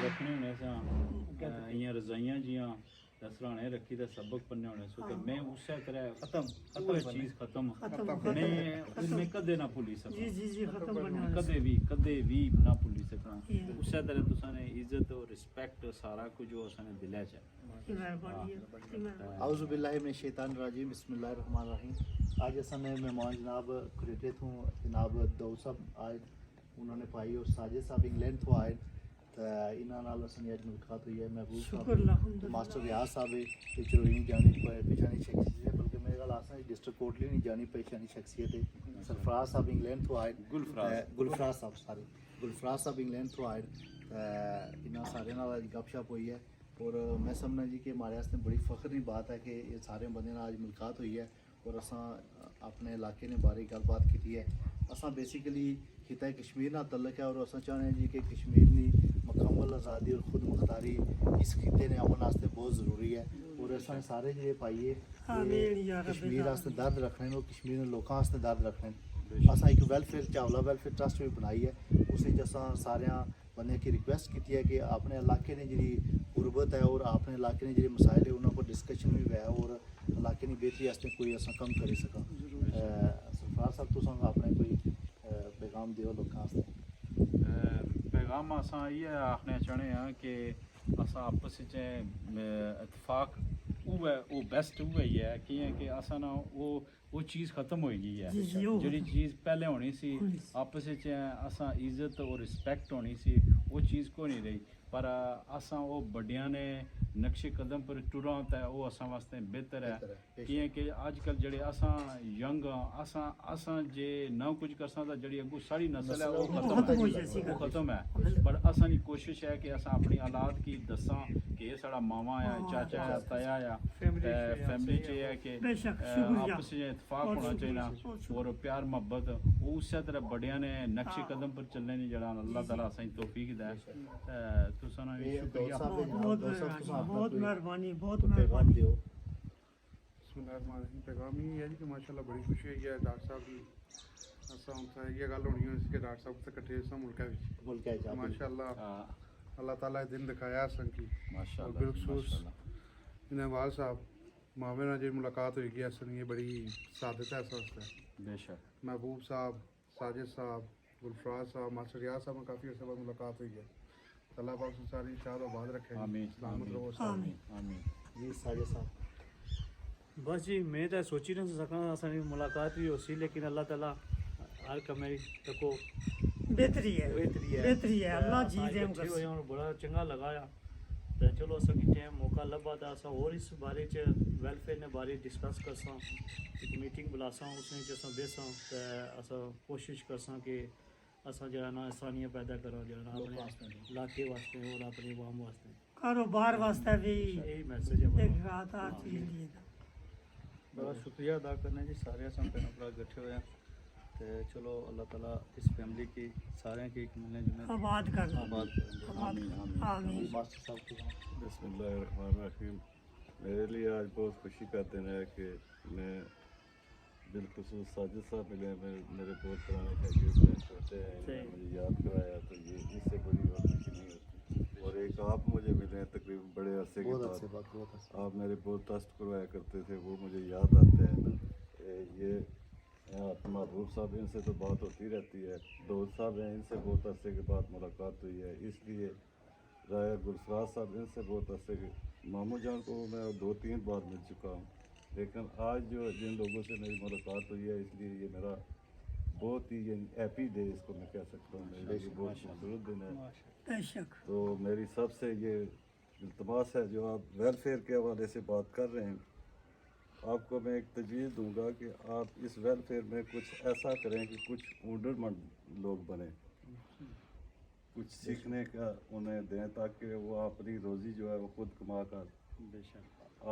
रखने होने सा इयां रजाइयां जियां सराहने रखी ते सबक पढ़ने होने सो कि मैं उससे तरह खत्म चीज़ खत्म मैं कदे ना भुली सकां जी खत्म करने कदे भी ना भुली सकां उससे तरह तुसाने इज्जत और रिस्पेक्ट सारा कुछ जो असाने दिले च आउज़ु बिल्लाहि मिनश शैतानिर रजीम बिस्मिल्लाहिर रहमानिर रहीम। आज असां ने मेहमान जनाब क्रिएटेड हूँ जनाब दाऊद साहब आए उन्होंने पाई और साजिद साहब इंग्लैंड तो आए तो इन्होंने नाल असां दी अज मुलाकात हुई है। महबूब साहब मास्टर रियाज साहब है चरोई नहीं जानी पहचानी शख्सियत है बल्कि मेरे ख्याल आसा डिस्ट्रिक्ट कोटली नहीं जानी पहचानी शख्सियत है। सरफराज साहब इंग्लैंड तो आए गुलफराज साहब सॉरी गुलफराज साहब इंग्लैंड तो आए इन्होंने सारे नाल अज गपशप हुई है और मैं समझना जी कि हमारे वास्ते बड़ी फख्र की बात है कि ये सारे बंदे आज मुलाकात हुई है और असा अपने इलाके ने बारे गलबात की है। असा बेसिकली खिता कश्मीर ना तल्लक है और असा चाहते हैं जी कि कश्मीर की मुकम्मल आज़ादी और खुद मुख्तारी इस खिते ने अमन वास्ते बहुत ज़रूरी है और असा सारे जो पाइए कश्मीर वास्ते दर्द रखने और कश्मीर के लोगों वास्ते दर्द रखने। असा एक वेलफेयर चावला वेलफेयर ट्रस्ट भी बनाई है उस असा सारे बंदे की रिक्वेस्ट की है कि अपने इलाके ने जी गुरबत है और अपने इलाके ने जो मसाइल है उन्होंने को डिस्कशन भी हुआ है और इलाके की बेहतरी वास्ते कोई असा कम करी सका। सरफराज साहब तुस अपने कोई पैगाम दियो लोगों वास्ते। पैगाम असां इयै आखना चाहने हैं कि असां आपस च इतफाक वो बेस्ट उ'ऐ ही है कि असां ना वो चीज़ खत्म हो गई है जी चीज़ पहले होनी सी आपस च असां इज्जत और रिस्पेक्ट होनी सी वो चीज़ को नहीं रही पर असां वो बड़ियां ने नक्शे कदम पर टुरा होता है वो असां वास्ते बेहतर है कि अजकल जेह्ड़े असां यंग असां जे ना कुछ कर सकदा जेह्ड़ी अग्गू साढ़ी नस्ल है वो खत्म है पर असां दी कोशिश है कि असां अपनी औलाद की दसां कि ये साढ़ा मामा है चाचा है ताया है फैमिली च है कि आपस च इतफाक होना चाहिए और प्यार मोहब्बत वो उस तरह बड़ियां ने नक्शे कदम पर चलने दी जड़ा अल्लाह ताला असां दी तौफीक दे तुसां दा भी शुक्रिया बहुत मेहरबानी बहुत पैगाम दियो। बिस्मिल्लाहिर्रहमानिर्रहीम। पैगाम ही है जी कि माशाल्लाह बड़ी खुशी हुई है डॉक्टर साहब की असा उत्थे इ'यै गल होनी होनी कि डॉक्टर साहब उत्थे कट्ठे स मुल्कै च माशाल्लाह अल्लाह ताला दिन दिखाया असें की और बिलखसूस नवाज साहब मावे नाल जी मुलाकात हुई कि असें ये बड़ी सादत है इस वास्ते बेशक महबूब साहब साजिद साहब गुलफराज साहब मास्टर रियाज साहब में काफ़ी अर्से बाद मुलाकात हुई है। अल्लाह पाक सारी शाद आबाद रखे सलामत रहो आमीन जी साजिद साहब बस जी मैं तो सोची नहीं सका असांजी मुलाकात भी होसी लेकिन अल्लाह ताला हर कमे तको बेहतरी है अल्लाह जी दे और बड़ा चंगा लगाया तो चलो असांखे टाइम मौका लब्भा तो असां और इस बारे च वेलफेयर ने बारे डिस्कस करसां एक मीटिंग बुलासां उसने च असां बेसां तो असां कोशिश करसां कि असां जरा ना आसानियां पैदा करो जरा अपने इलाके वास्ते और अपने आवाम वास्ते कारोबार वास्ते भी यही मैसेज है एक रात हर चीज लिए बड़ा शुक्रिया अदा करने जी सारे असां भैन भ्रा इकट्ठे होए हैं तो चलो अल्लाह ताला इस फैमिली की सारे की एक मिलने जुलने आबाद कर आबाद आमीन मास्टर साहब को बिस्मिल्लाहिर्रहमानिर्रहीम। मेरे लिए आज बहुत खुशी का दिन है कि मैं बिलखसूस साजिद साहब मिले मेरे बहुत पुराने शागिर्द होते हैं मुझे याद कराया तो ये इससे बड़ी और खुशी नहीं होती और एक आप मुझे मिले हैं तकरीबन बड़े अरसे के बाद आप मेरे बहुत टेस्ट करवाया करते थे वो मुझे याद आते हैं। ये महबूब साहब इनसे तो बात होती रहती है दोस्त साहब हैं इनसे बहुत अरसे के बाद मुलाकात हुई है इसलिए राय गुलफराज साहब इनसे बहुत अरसे के मामू जान को मैं 2-3 बार मिल चुका हूँ लेकिन आज जो जिन लोगों से मेरी मुलाकात हुई है इसलिए ये मेरा बहुत ही हैप्पी डे इसको मैं कह सकता हूँ मेरे लिए बहुत खूबसूरत दिन है। तो मेरी सबसे ये इल्तमास है जो आप वेलफेयर के हवाले से बात कर रहे हैं आपको मैं एक तजवीज़ दूंगा कि आप इस वेलफेयर में कुछ ऐसा करें कि कुछ हुनरमंद लोग बने कुछ सीखने का उन्हें दें ताकि वो अपनी रोज़ी जो है वो खुद कमा कर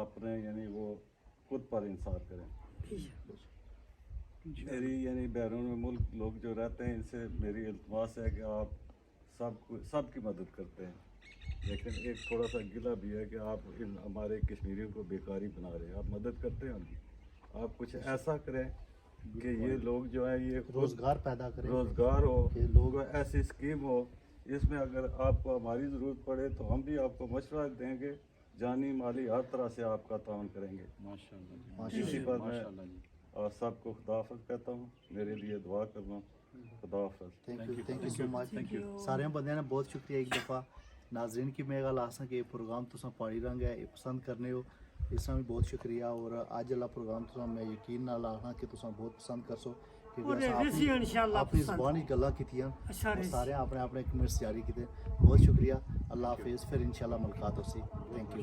अपने यानी वो खुद पर इंसार करें। मेरी यानी बैरून मुल्क लोग जो रहते हैं इनसे मेरी इल्तमास है कि आप सब की मदद करते हैं लेकिन एक थोड़ा सा गिला भी है कि आप इन हमारे कश्मीरियों को बेकारी बना रहे हैं। आप मदद करते हैं उनकी आप कुछ ऐसा करें कि ये लोग जो है ये रोज़गार पैदा करें रोज़गार हो कि लोग ऐसी स्कीम हो इसमें अगर आपको हमारी ज़रूरत पड़े तो हम भी आपको मशवरा देंगे, जानी माली हर तरह से आपका ताउन करेंगे। माशाल्लाह इसी पर मैं माशाल्लाह जी। आप सबको खुदाफिज कहता हूँ, मेरे लिए दुआ करना। खुदाफिज। Thank you so much. सारे बंदे ने बहुत शुक्रिया एक दफ़ा। नाजरीन की मैं गल आसां कि प्रोग्राम तुसा पाड़ी रंग है पसंद करने हो, इसका भी बहुत शुक्रिया। और अज वाला प्रोग्राम तुसा मैं यकीन नाल आखना कि तुसा बहुत पसंद करसो, और रेसी इंशाल्लाह अपनी पसंद। ज़बानी गल्लां कीतियां, अच्छा रेसी। सारे अपने अपने कमेंट्स जारी कीते। बहुत शुक्रिया। अल्लाह हाफिज़। फिर इंशाल्लाह मुलाकात होसी। Thank you.